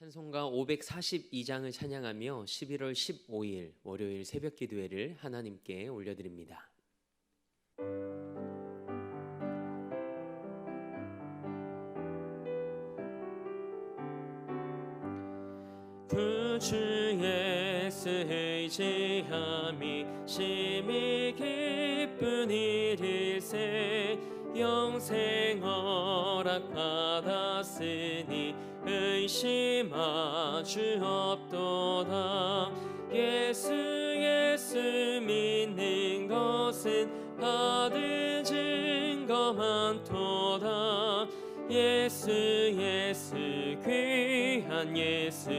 찬송가 542장을 찬양하며 11월 15일 월요일 새벽 기도회를 하나님께 올려드립니다. 구주의 의지함이 심히 기쁜 일일세 영생 허락받았으니 의심하주 없도다. 예수 믿는 것은 받은 증거 많도다. 예수 귀한 예수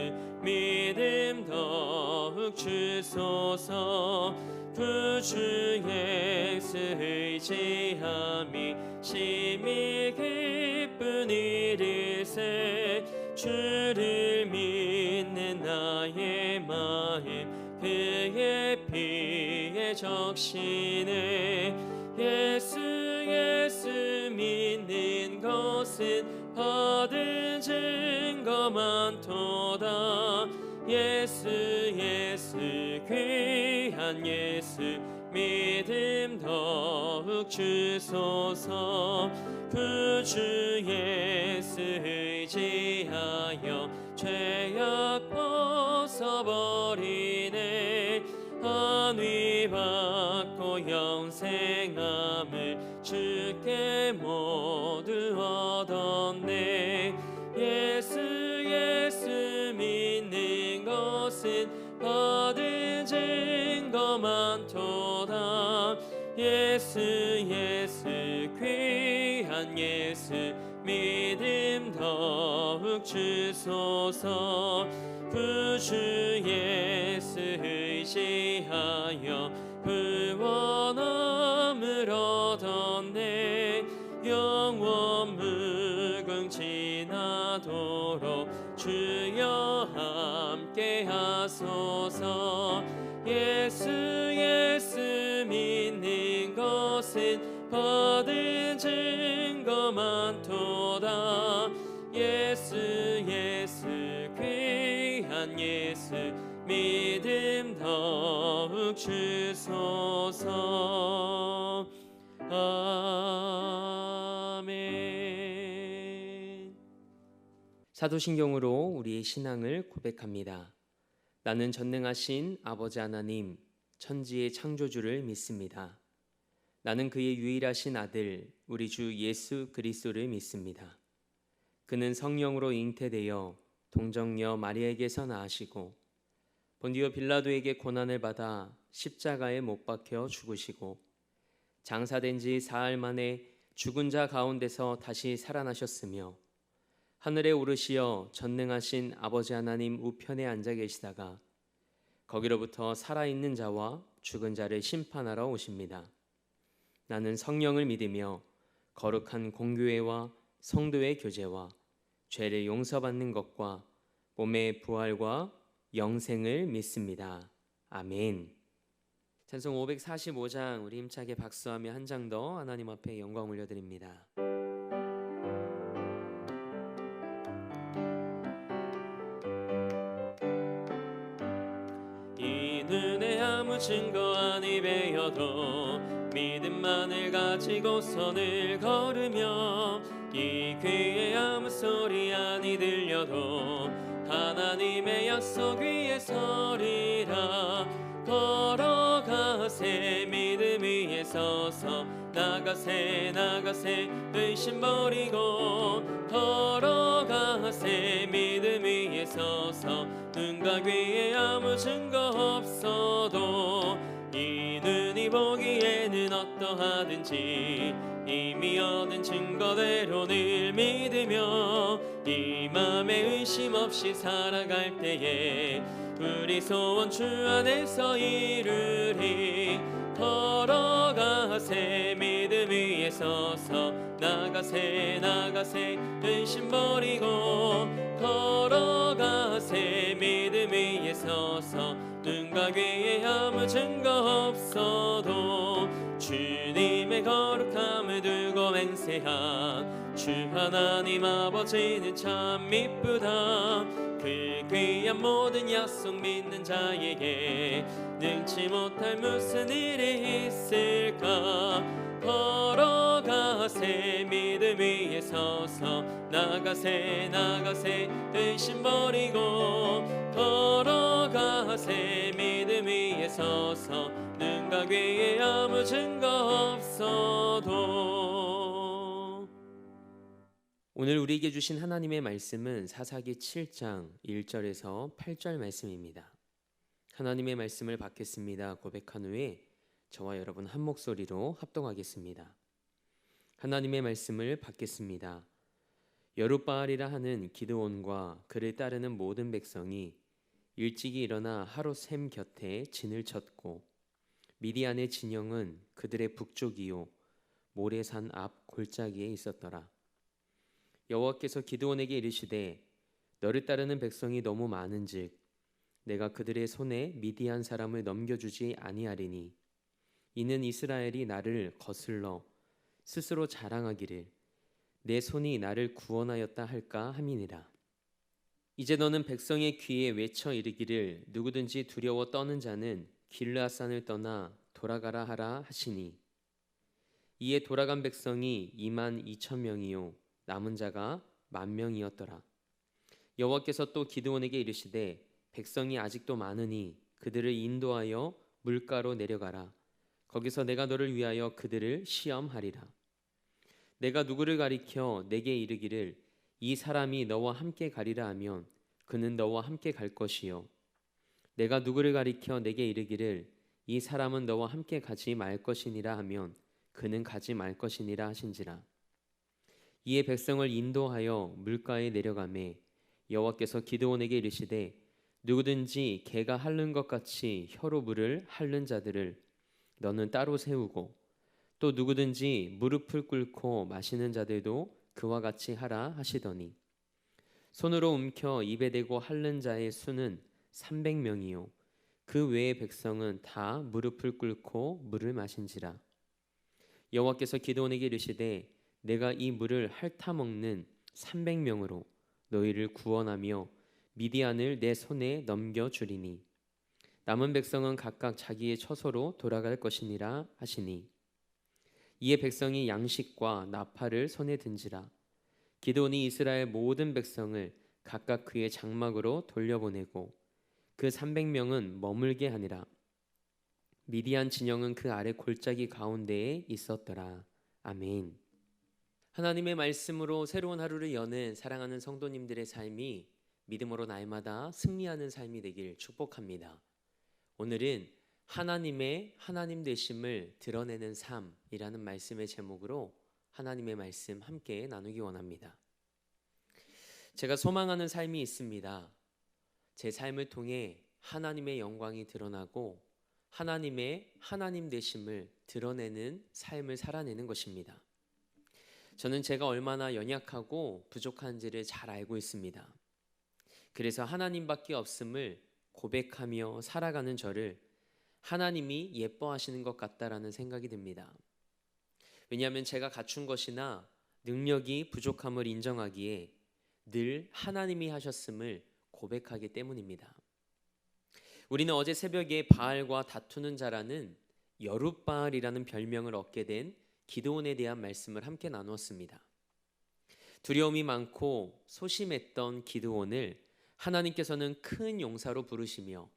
믿음 더욱 주소서. 구주 예수 의지함이 심히 기쁜 일일세 주를 믿는 나의 마음 그의 피에 적시네. 예수 믿는 것은 받은 증거 많도다. 예수 귀한 예수 믿음 더욱 주소서. 구주 예수 의지하여 죄악 벗어버리네. 안위 받고 영생함을 주께 모두 얻었네. 예수 믿는 것은 받은 증거 많도다. 예수 귀한 예수 믿음 더욱 주소서. 구주 예수 의지하여 구원함을 얻었네. 영원 무궁지나도록 주여 함께 하소서. 예수 믿는 것은 받은 증거 많도다. 예수 귀한 예수 믿음 더욱 주소서. 아멘. 사도신경으로 우리의 신앙을 고백합니다. 나는 전능하신 아버지 하나님, 천지의 창조주를 믿습니다. 나는 그의 유일하신 아들, 우리 주 예수 그리스도를 믿습니다. 그는 성령으로 잉태되어 동정녀 마리아에게서 나으시고 본디오 빌라도에게 고난을 받아 십자가에 못 박혀 죽으시고 장사된 지 사흘 만에 죽은 자 가운데서 다시 살아나셨으며 하늘에 오르시어 전능하신 아버지 하나님 우편에 앉아 계시다가 거기로부터 살아있는 자와 죽은 자를 심판하러 오십니다. 나는 성령을 믿으며 거룩한 공교회와 성도의 교제와 죄를 용서받는 것과 몸의 부활과 영생을 믿습니다. 아멘. 찬송 545장 우리 힘차게 박수하며 한 장 더 하나님 앞에 영광 올려드립니다. 이 눈에 아무 증거 아니 배어도 믿음만을 가지고 선을 걸으며 이 귀에 아무 소리 아니 들려도 하나님의 약속 위에 서리라. 걸어가세 믿음 위에 서서 나가세 의심 버리고 걸어가세 믿음 위에 서서 눈과 귀에 아무 증거 없어도 이 눈이 보기에는 어떠하든지 이미 얻은 증거대로 늘 믿으며 이 맘에 의심 없이 살아갈 때에 우리 소원 주 안에서 이루리. 걸어가세 믿음 위에 서서 나가세 의심 버리고 걸어가세 믿음 위에 서서 눈과 귀에 아무 증거 없어도 주님의 거룩함을 두고 맹세한 주 하나님 아버지는 참 이쁘다. 그 위한 모든 약속 믿는 자에게 능치 못할 무슨 일이 있을까. 걸어가세 믿음 위에 서서 나가세 나가세 근심 버리고 걸어가세 믿음 위에 서서 능각 위에 아무 증거 없어도. 오늘 우리에게 주신 하나님의 말씀은 사사기 7장 1절에서 8절 말씀입니다. 하나님의 말씀을 받겠습니다 고백한 후에 저와 여러분 한 목소리로 합동하겠습니다. 하나님의 말씀을 받겠습니다. 여룻바알이라 하는 기드온과 그를 따르는 모든 백성이 일찍이 일어나 하롯샘 곁에 진을 쳤고 미디안의 진영은 그들의 북쪽이요 모레산 앞 골짜기에 있었더라. 여호와께서 기드온에게 이르시되 너를 따르는 백성이 너무 많은즉 내가 그들의 손에 미디안 사람을 넘겨주지 아니하리니 이는 이스라엘이 나를 거슬러 스스로 자랑하기를 내 손이 나를 구원하였다 할까 함이니라. 이제 너는 백성의 귀에 외쳐 이르기를 누구든지 두려워 떠는 자는 길르앗산을 떠나 돌아가라 하라 하시니 이에 돌아간 백성이 22,000명이요 남은 자가 10,000명이었더라. 여호와께서 또 기드온에게 이르시되 백성이 아직도 많으니 그들을 인도하여 물가로 내려가라. 거기서 내가 너를 위하여 그들을 시험하리라. 내가 누구를 가리켜 내게 이르기를 이 사람이 너와 함께 가리라 하면 그는 너와 함께 갈 것이요 내가 누구를 가리켜 내게 이르기를 이 사람은 너와 함께 가지 말 것이니라 하면 그는 가지 말 것이니라 하신지라. 이에 백성을 인도하여 물가에 내려가매 여호와께서 기드온에게 이르시되 누구든지 개가 핥는 것 같이 혀로 물을 핥는 자들을 너는 따로 세우고 또 누구든지 무릎을 꿇고 마시는 자들도 그와 같이 하라 하시더니 손으로 움켜 입에 대고 핥는 자의 수는 300명이요 그 외의 백성은 다 무릎을 꿇고 물을 마신지라. 여호와께서 기드온에게 이르시되 내가 이 물을 핥아 먹는 300명으로 너희를 구원하며 미디안을 내 손에 넘겨주리니 남은 백성은 각각 자기의 처소로 돌아갈 것이니라 하시니 이에 백성이 양식과 나팔을 손에 든지라. 기드온이 이스라엘 모든 백성을 각각 그의 장막으로 돌려보내고 그 300명은 머물게 하니라. 미디안 진영은 그 아래 골짜기 가운데에 있었더라. 아멘. 하나님의 말씀으로 새로운 하루를 여는 사랑하는 성도님들의 삶이 믿음으로 날마다 승리하는 삶이 되길 축복합니다. 오늘은 하나님의 하나님 되심을 드러내는 삶이라는 말씀의 제목으로 하나님의 말씀 함께 나누기 원합니다. 제가 소망하는 삶이 있습니다. 제 삶을 통해 하나님의 영광이 드러나고 하나님의 하나님 되심을 드러내는 삶을 살아내는 것입니다. 저는 제가 얼마나 연약하고 부족한지를 잘 알고 있습니다. 그래서 하나님밖에 없음을 고백하며 살아가는 저를 하나님이 예뻐하시는 것 같다라는 생각이 듭니다. 왜냐하면 제가 갖춘 것이나 능력이 부족함을 인정하기에 늘 하나님이 하셨음을 고백하기 때문입니다. 우리는 어제 새벽에 바알과 다투는 자라는 여룻바알이라는 별명을 얻게 된 기드온에 대한 말씀을 함께 나누었습니다. 두려움이 많고 소심했던 기드온을 하나님께서는 큰 용사로 부르시며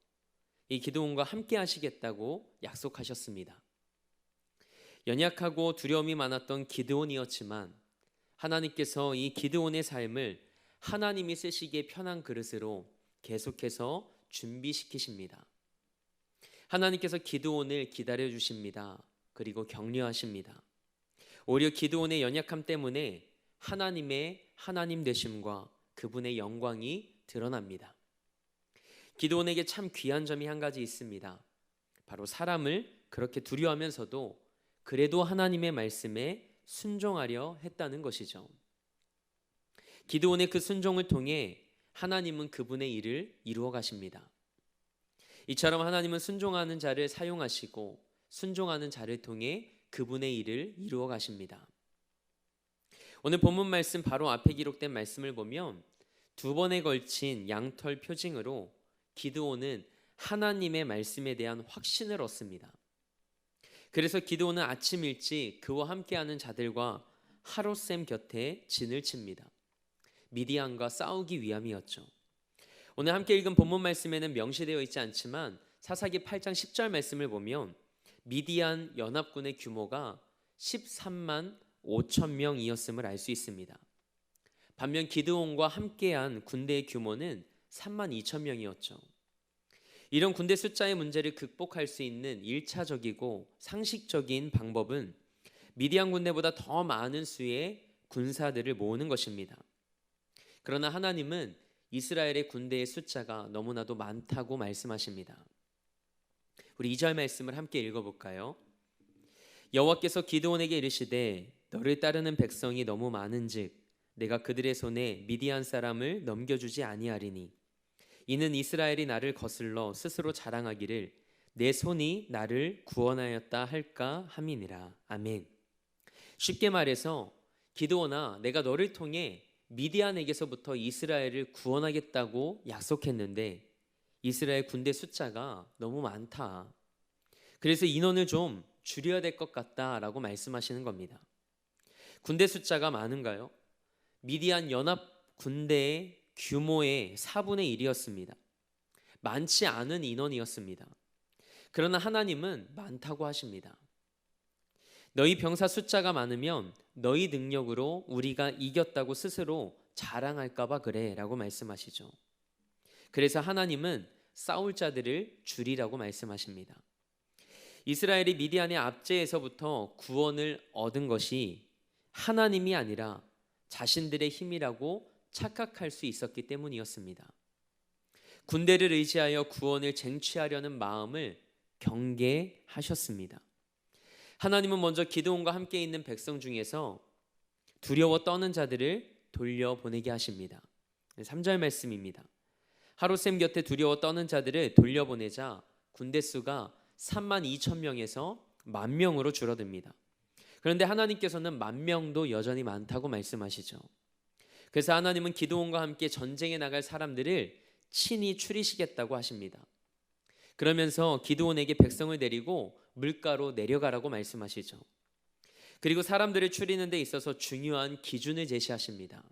이 기드온과 함께 하시겠다고 약속하셨습니다. 연약하고 두려움이 많았던 기드온이었지만 하나님께서 이 기드온의 삶을 하나님이 쓰시기에 편한 그릇으로 계속해서 준비시키십니다. 하나님께서 기드온을 기다려 주십니다. 그리고 격려하십니다. 오히려 기드온의 연약함 때문에 하나님의 하나님 되심과 그분의 영광이 드러납니다. 기드온에게 참 귀한 점이 한 가지 있습니다. 바로 사람을 그렇게 두려워하면서도 그래도 하나님의 말씀에 순종하려 했다는 것이죠. 기드온의 그 순종을 통해 하나님은 그분의 일을 이루어 가십니다. 이처럼 하나님은 순종하는 자를 사용하시고 순종하는 자를 통해 그분의 일을 이루어 가십니다. 오늘 본문 말씀 바로 앞에 기록된 말씀을 보면 2번에 걸친 양털 표징으로 기드온은 하나님의 말씀에 대한 확신을 얻습니다. 그래서 기드온은 아침 일찍 그와 함께하는 자들과 하롯셈 곁에 진을 칩니다. 미디안과 싸우기 위함이었죠. 오늘 함께 읽은 본문 말씀에는 명시되어 있지 않지만 사사기 8장 10절 말씀을 보면 미디안 연합군의 규모가 13만 5천 명이었음을 알 수 있습니다. 반면 기드온과 함께한 군대의 규모는 3만 2천 명이었죠. 이런 군대 숫자의 문제를 극복할 수 있는 1차적이고 상식적인 방법은 미디안 군대보다 더 많은 수의 군사들을 모으는 것입니다. 그러나 하나님은 이스라엘의 군대의 숫자가 너무나도 많다고 말씀하십니다. 우리 2절 말씀을 함께 읽어볼까요? 여호와께서 기드온에게 이르시되 너를 따르는 백성이 너무 많은즉 내가 그들의 손에 미디안 사람을 넘겨주지 아니하리니 이는 이스라엘이 나를 거슬러 스스로 자랑하기를 내 손이 나를 구원하였다 할까 함이니라. 아멘. 쉽게 말해서 기드온아, 내가 너를 통해 미디안에게서부터 이스라엘을 구원하겠다고 약속했는데 이스라엘 군대 숫자가 너무 많다. 그래서 인원을 좀 줄여야 될 것 같다라고 말씀하시는 겁니다. 군대 숫자가 많은가요? 미디안 연합 군대의 규모의 4분의 1이었습니다. 많지 않은 인원이었습니다. 그러나 하나님은 많다고 하십니다. 너희 병사 숫자가 많으면 너희 능력으로 우리가 이겼다고 스스로 자랑할까 봐 그래 라고 말씀하시죠. 그래서 하나님은 싸울 자들을 줄이라고 말씀하십니다. 이스라엘이 미디안의 압제에서부터 구원을 얻은 것이 하나님이 아니라 자신들의 힘이라고 착각할 수 있었기 때문이었습니다. 군대를 의지하여 구원을 쟁취하려는 마음을 경계하셨습니다. 하나님은 먼저 기드온과 함께 있는 백성 중에서 두려워 떠는 자들을 돌려보내게 하십니다. 3절 말씀입니다. 하롯셈 곁에 두려워 떠는 자들을 돌려보내자 군대 수가 3만 2천 명에서 10,000명으로 줄어듭니다. 그런데 하나님께서는 10,000명도 여전히 많다고 말씀하시죠. 그래서 하나님은 기드온과 함께 전쟁에 나갈 사람들을 친히 추리시겠다고 하십니다. 그러면서 기드온에게 백성을 데리고 물가로 내려가라고 말씀하시죠. 그리고 사람들을 추리는 데 있어서 중요한 기준을 제시하십니다.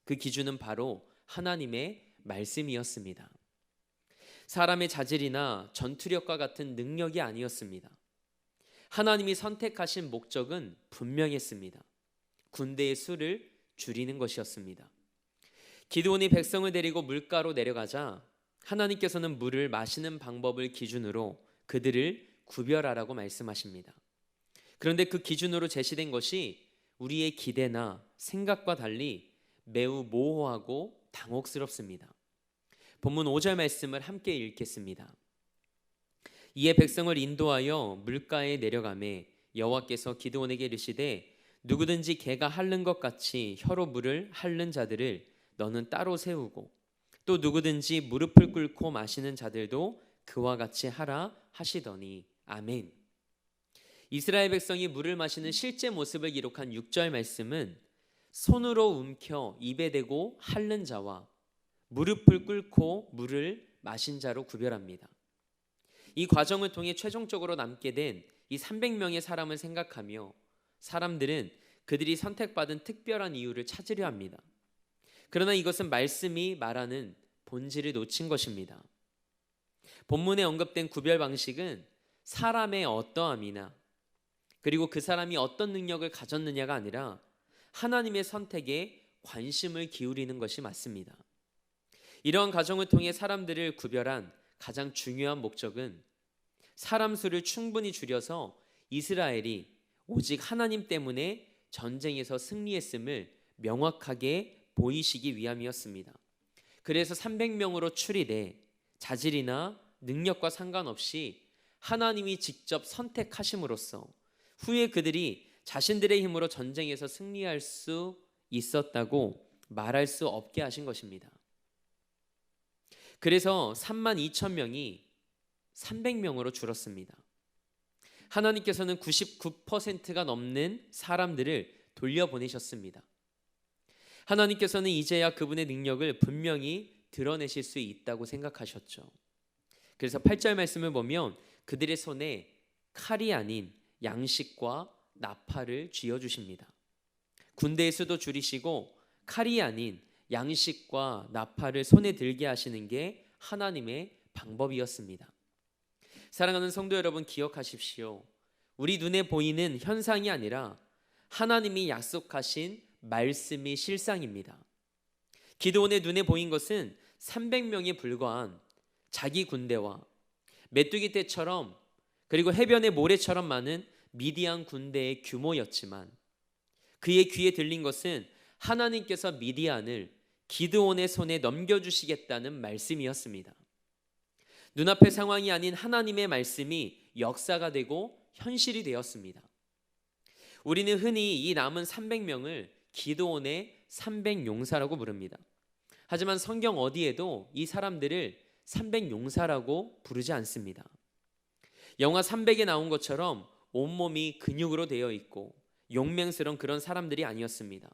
그 기준은 바로 하나님의 말씀이었습니다. 사람의 자질이나 전투력과 같은 능력이 아니었습니다. 하나님이 선택하신 목적은 분명했습니다. 군대의 수를 줄이는 것이었습니다. 기드온이 백성을 데리고 물가로 내려가자 하나님께서는 물을 마시는 방법을 기준으로 그들을 구별하라고 말씀하십니다. 그런데 그 기준으로 제시된 것이 우리의 기대나 생각과 달리 매우 모호하고 당혹스럽습니다. 본문 5절 말씀을 함께 읽겠습니다. 이에 백성을 인도하여 물가에 내려가매 여호와께서 기드온에게 이르시되 누구든지 개가 핥는 것 같이 혀로 물을 핥는 자들을 너는 따로 세우고 또 누구든지 무릎을 꿇고 마시는 자들도 그와 같이 하라 하시더니 아멘. 이스라엘 백성이 물을 마시는 실제 모습을 기록한 6절 말씀은 손으로 움켜 입에 대고 핥는 자와 무릎을 꿇고 물을 마신 자로 구별합니다. 이 과정을 통해 최종적으로 남게 된 이 300명의 사람을 생각하며 사람들은 그들이 선택받은 특별한 이유를 찾으려 합니다. 그러나 이것은 말씀이 말하는 본질을 놓친 것입니다. 본문에 언급된 구별 방식은 사람의 어떠함이나 그리고 그 사람이 어떤 능력을 가졌느냐가 아니라 하나님의 선택에 관심을 기울이는 것이 맞습니다. 이러한 과정을 통해 사람들을 구별한 가장 중요한 목적은 사람 수를 충분히 줄여서 이스라엘이 오직 하나님 때문에 전쟁에서 승리했음을 명확하게 보이시기 위함이었습니다. 그래서 300명으로 추리돼 자질이나 능력과 상관없이 하나님이 직접 선택하심으로써 후에 그들이 자신들의 힘으로 전쟁에서 승리할 수 있었다고 말할 수 없게 하신 것입니다. 그래서 3만 2천 명이 300명으로 줄었습니다. 하나님께서는 99%가 넘는 사람들을 돌려보내셨습니다. 하나님께서는 이제야 그분의 능력을 분명히 드러내실 수 있다고 생각하셨죠. 그래서 8절 말씀을 보면 그들의 손에 칼이 아닌 양식과 나팔을 쥐어주십니다. 군대의 수도 줄이시고 칼이 아닌 양식과 나팔을 손에 들게 하시는 게 하나님의 방법이었습니다. 사랑하는 성도 여러분, 기억하십시오. 우리 눈에 보이는 현상이 아니라 하나님이 약속하신 말씀이 실상입니다. 기드온의 눈에 보인 것은 300명에 불과한 자기 군대와 메뚜기 떼처럼 그리고 해변의 모래처럼 많은 미디안 군대의 규모였지만 그의 귀에 들린 것은 하나님께서 미디안을 기드온의 손에 넘겨주시겠다는 말씀이었습니다. 눈앞의 상황이 아닌 하나님의 말씀이 역사가 되고 현실이 되었습니다. 우리는 흔히 이 남은 300명을 기드온의 300용사라고 부릅니다. 하지만 성경 어디에도 이 사람들을 300용사라고 부르지 않습니다. 영화 300에 나온 것처럼 온몸이 근육으로 되어 있고 용맹스러운 그런 사람들이 아니었습니다.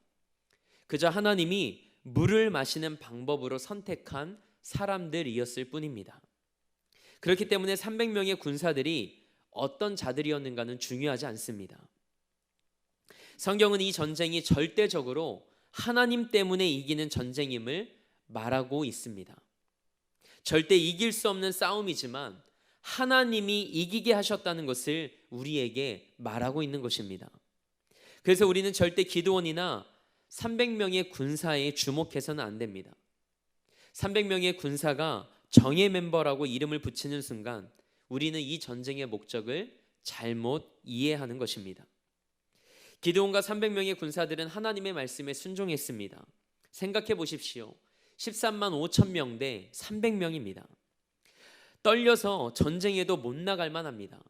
그저 하나님이 물을 마시는 방법으로 선택한 사람들이었을 뿐입니다. 그렇기 때문에 300명의 군사들이 어떤 자들이었는가는 중요하지 않습니다. 성경은 이 전쟁이 절대적으로 하나님 때문에 이기는 전쟁임을 말하고 있습니다. 절대 이길 수 없는 싸움이지만 하나님이 이기게 하셨다는 것을 우리에게 말하고 있는 것입니다. 그래서 우리는 절대 기드온이나 300명의 군사에 주목해서는 안 됩니다. 300명의 군사가 정예 멤버라고 이름을 붙이는 순간 우리는 이 전쟁의 목적을 잘못 이해하는 것입니다. 기드온과 300명의 군사들은 하나님의 말씀에 순종했습니다. 생각해 보십시오. 13만 5천 명 대 300명입니다. 떨려서 전쟁에도 못 나갈 만합니다.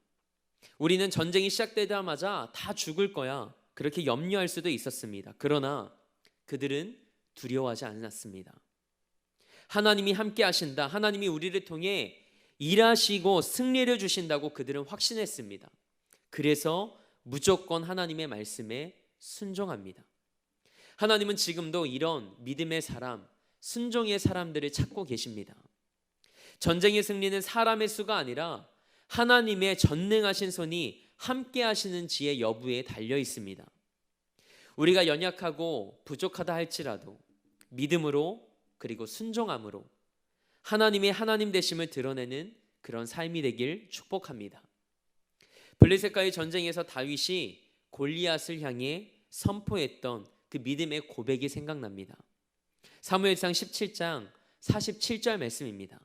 우리는 전쟁이 시작되자마자 다 죽을 거야, 그렇게 염려할 수도 있었습니다. 그러나 그들은 두려워하지 않았습니다. 하나님이 함께 하신다, 하나님이 우리를 통해 일하시고 승리를 주신다고 그들은 확신했습니다. 그래서 무조건 하나님의 말씀에 순종합니다. 하나님은 지금도 이런 믿음의 사람, 순종의 사람들을 찾고 계십니다. 전쟁의 승리는 사람의 수가 아니라 하나님의 전능하신 손이 함께 하시는지의 여부에 달려 있습니다. 우리가 연약하고 부족하다 할지라도 믿음으로 그리고 순종함으로 하나님의 하나님 되심을 드러내는 그런 삶이 되길 축복합니다. 블레셋과의 전쟁에서 다윗이 골리앗을 향해 선포했던 그 믿음의 고백이 생각납니다. 사무엘상 17장 47절 말씀입니다.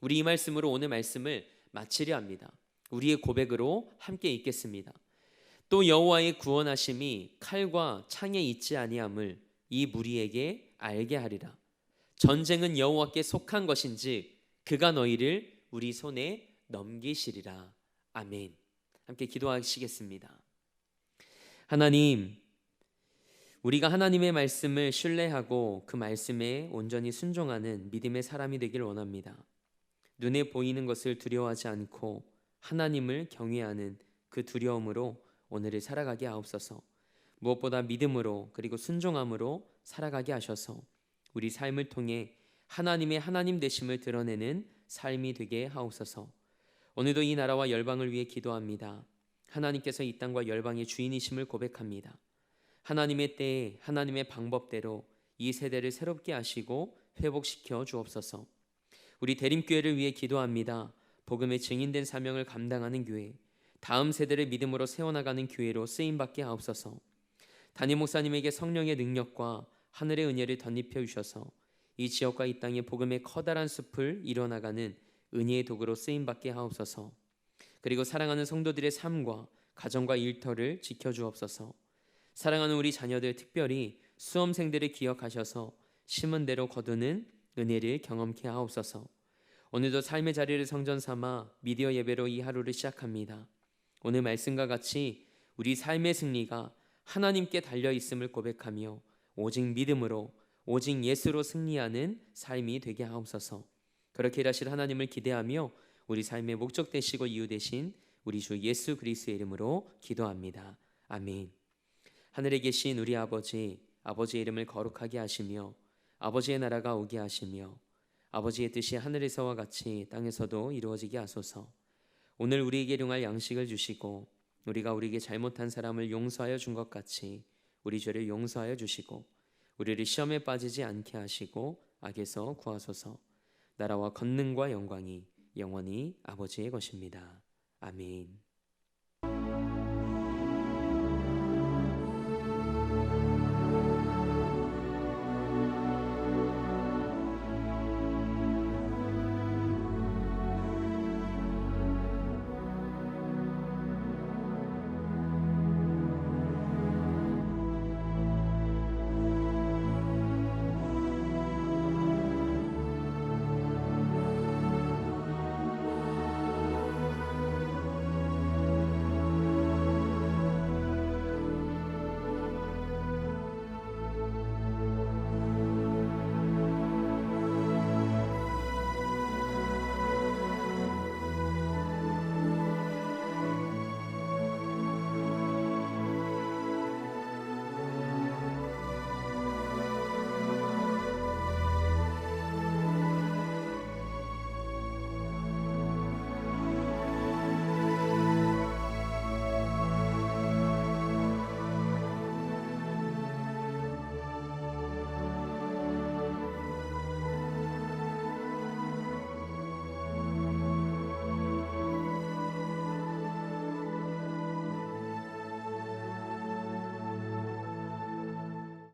우리 이 말씀으로 오늘 말씀을 마치려 합니다. 우리의 고백으로 함께 읽겠습니다. 또 여호와의 구원하심이 칼과 창에 있지 아니함을 이 무리에게 알게 하리라. 전쟁은 여호와께 속한 것인지 그가 너희를 우리 손에 넘기시리라. 아멘. 함께 기도하시겠습니다. 하나님, 우리가 하나님의 말씀을 신뢰하고 그 말씀에 온전히 순종하는 믿음의 사람이 되길 원합니다. 눈에 보이는 것을 두려워하지 않고 하나님을 경외하는 그 두려움으로 오늘을 살아가게 하옵소서. 무엇보다 믿음으로 그리고 순종함으로 살아가게 하셔서 우리 삶을 통해 하나님의 하나님 되심을 드러내는 삶이 되게 하옵소서. 오늘도 이 나라와 열방을 위해 기도합니다. 하나님께서 이 땅과 열방의 주인이심을 고백합니다. 하나님의 때에 하나님의 방법대로 이 세대를 새롭게 하시고 회복시켜 주옵소서. 우리 대림교회를 위해 기도합니다. 복음의 증인된 사명을 감당하는 교회, 다음 세대를 믿음으로 세워나가는 교회로 쓰임받게 하옵소서. 담임 목사님에게 성령의 능력과 하늘의 은혜를 덧입혀 주셔서 이 지역과 이 땅에 복음의 커다란 숲을 이뤄나가는 은혜의 도구로 쓰임받게 하옵소서. 그리고 사랑하는 성도들의 삶과 가정과 일터를 지켜주옵소서. 사랑하는 우리 자녀들, 특별히 수험생들을 기억하셔서 심은 대로 거두는 은혜를 경험케 하옵소서. 오늘도 삶의 자리를 성전 삼아 미디어 예배로 이 하루를 시작합니다. 오늘 말씀과 같이 우리 삶의 승리가 하나님께 달려 있음을 고백하며 오직 믿음으로 오직 예수로 승리하는 삶이 되게 하옵소서. 그렇게 일하실 하나님을 기대하며 우리 삶의 목적 되시고 이유 되신 우리 주 예수 그리스도의 이름으로 기도합니다. 아멘. 하늘에 계신 우리 아버지, 아버지의 이름을 거룩하게 하시며 아버지의 나라가 오게 하시며 아버지의 뜻이 하늘에서와 같이 땅에서도 이루어지게 하소서. 오늘 우리에게 일용할 양식을 주시고 우리가 우리에게 잘못한 사람을 용서하여 준 것 같이 우리 죄를 용서하여 주시고 우리를 시험에 빠지지 않게 하시고 악에서 구하소서. 나라와 권능과 영광이 영원히 아버지의 것입니다. 아멘.